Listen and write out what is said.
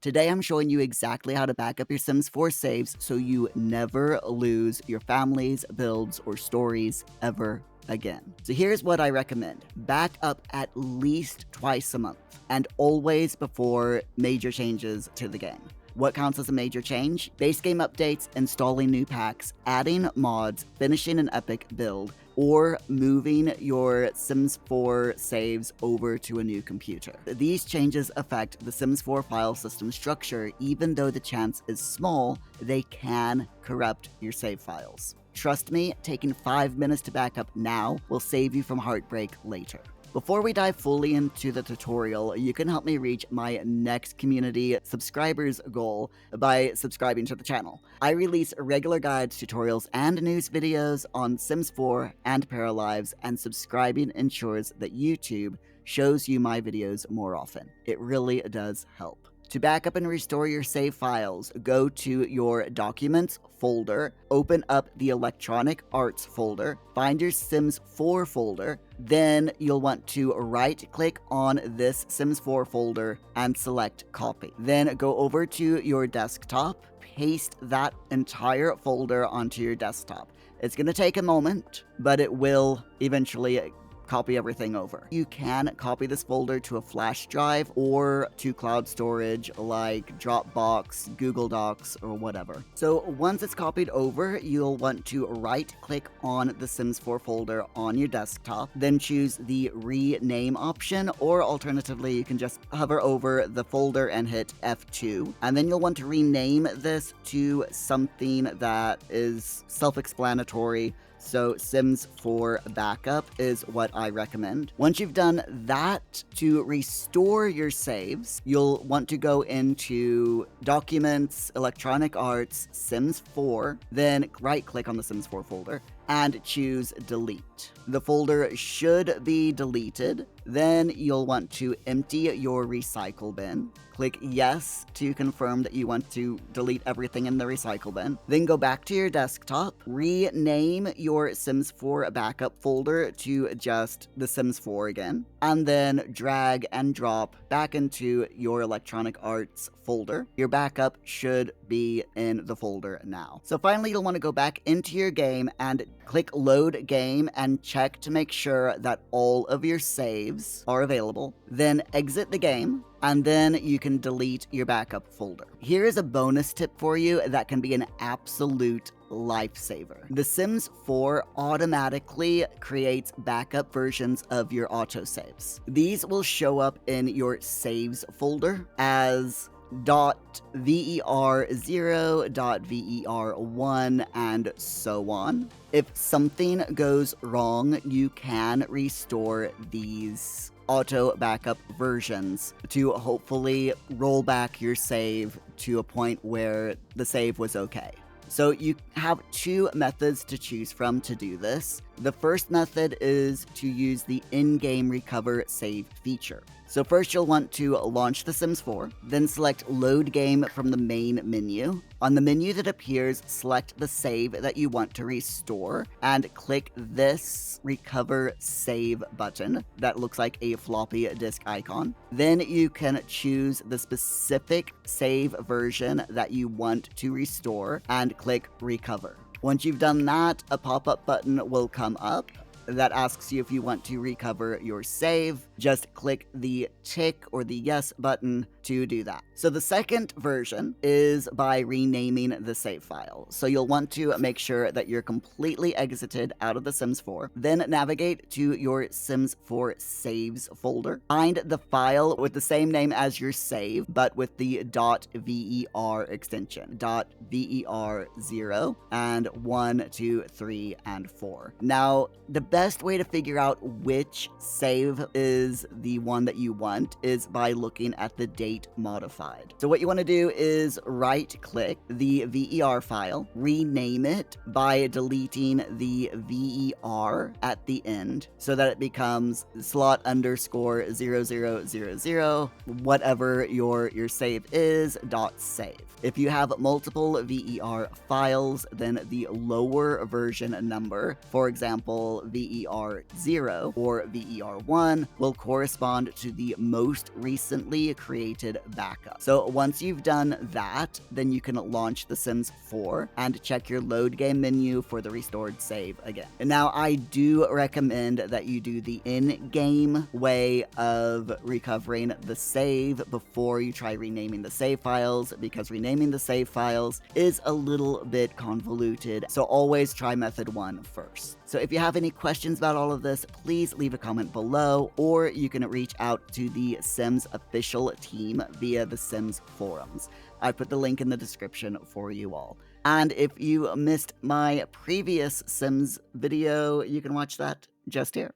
Today I'm showing you exactly how to back up your Sims 4 saves so you never lose your families, builds, or stories ever again. So here's what I recommend. Back up at least twice a month, and always before major changes to the game. What counts as a major change? Base game updates, installing new packs, adding mods, finishing an epic build, or moving your Sims 4 saves over to a new computer. These changes affect the Sims 4 file system structure. Even though the chance is small, they can corrupt your save files. Trust me, taking 5 minutes to back up now will save you from heartbreak later. Before we dive fully into the tutorial, you can help me reach my next community subscribers goal by subscribing to the channel. I release regular guides, tutorials, and news videos on Sims 4 and Paralives, and subscribing ensures that YouTube shows you my videos more often. It really does help. To back up and restore your save files, go to your Documents folder, open up the Electronic Arts folder, find your Sims 4 folder, then you'll want to right-click on this Sims 4 folder and select Copy. Then go over to your desktop, paste that entire folder onto your desktop. It's going to take a moment, but it will eventually copy everything over. You can copy this folder to a flash drive or to cloud storage like Dropbox, Google Docs, or whatever. So once it's copied over, you'll want to right-click on the Sims 4 folder on your desktop, then choose the rename option, or alternatively, you can just hover over the folder and hit F2, and then you'll want to rename this to something that is self-explanatory. So Sims 4 Backup is what I recommend. Once you've done that, to restore your saves, you'll want to go into Documents, Electronic Arts, Sims 4, then right-click on the Sims 4 folder and choose Delete. The folder should be deleted. Then you'll want to empty your recycle bin. Click Yes to confirm that you want to delete everything in the recycle bin. Then go back to your desktop, rename your Sims 4 backup folder to just The Sims 4 again, and then drag and drop back into your Electronic Arts folder. Your backup should be in the folder now. So finally, you'll want to go back into your game and click Load Game and check to make sure that all of your saves are available. Then exit the game, and then you can delete your backup folder. Here is a bonus tip for you that can be an absolute lifesaver. The Sims 4 automatically creates backup versions of your autosaves. These will show up in your saves folder as .ver0, .ver1, and so on. If something goes wrong, you can restore these auto backup versions to hopefully roll back your save to a point where the save was okay. So you have two methods to choose from to do this. The first method is to use the in-game recover save feature. So first you'll want to launch The Sims 4, then select Load Game from the main menu. On the menu that appears, select the save that you want to restore and click this Recover Save button that looks like a floppy disk icon. Then you can choose the specific save version that you want to restore and click Recover. Once you've done that, a pop-up button will come up that asks you if you want to recover your save. Just click the tick or the yes button to do that. So the second version is by renaming the save file. So you'll want to make sure that you're completely exited out of The Sims 4. Then navigate to your Sims 4 saves folder. Find the file with the same name as your save, but with the .ver extension. .ver0 and 1, 2, 3, and 4. Now, the best way to figure out which save is the one that you want is by looking at the date modified. So what you want to do is right-click the VER file, rename it by deleting the VER at the end so that it becomes slot underscore 0000, whatever your save is, .save. If you have multiple VER files, then the lower version number, for example, VER0 or VER1, will correspond to the most recently created backup. So once you've done that, then you can launch The Sims 4 and check your load game menu for the restored save again. And now I do recommend that you do the in-game way of recovering the save before you try renaming the save files, because renaming the save files is a little bit convoluted. So always try method 1 first. So if you have any questions about all of this, please leave a comment below, or you can reach out to the Sims official team via the Sims forums. I put the link in the description for you all. And if you missed my previous Sims video, you can watch that just here.